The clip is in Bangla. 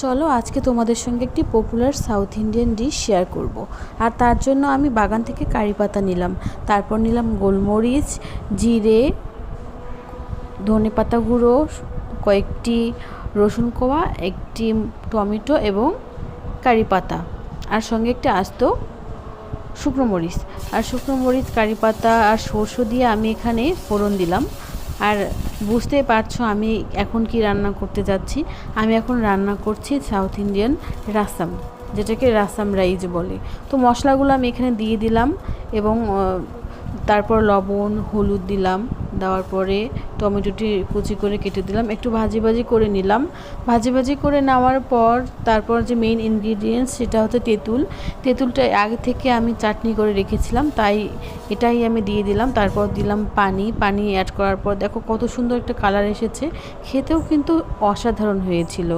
চলো আজকে তোমাদের সঙ্গে একটি popular south Indian dish share করব। আর তার জন্য আমি বাগান থেকে কারি পাতা নিলাম, তারপর নিলাম গোলমরিচ, জিরে, ধনেপাতা গুঁড়ো, কয়েকটি রসুন কোয়া, একটি টমেটো এবং কারি পাতা, আর সঙ্গে একটি আস্ত শুকনো মরিচ। আর শুকনো মরিচ, কারি পাতা আর সরষে দিয়ে আমি এখানে ফোড়ন দিলাম। আর বুঝতেই পারছো আমি এখন কি রান্না করতে যাচ্ছি। আমি এখন রান্না করছি সাউথ ইন্ডিয়ান রাসাম, যেটাকে রাসাম রাইস বলে। তো মশলাগুলো আমি এখানে দিয়ে দিলাম এবং তারপর লবণ, হলুদ দিলাম। দেওয়ার পরে টমেটোটি কুচি করে কেটে দিলাম, একটু ভাজি ভাজি করে নিলাম। ভাজি ভাজি করে নেওয়ার পর তারপর যে মেইন ইনগ্রিডিয়েন্টস সেটা হচ্ছে তেঁতুল। তেঁতুলটা আগে থেকে আমি চাটনি করে রেখেছিলাম, তাই এটাই আমি দিয়ে দিলাম। তারপর দিলাম পানি। পানি অ্যাড করার পর দেখো কত সুন্দর একটা কালার এসেছে, খেতেও কিন্তু অসাধারণ হয়েছিল।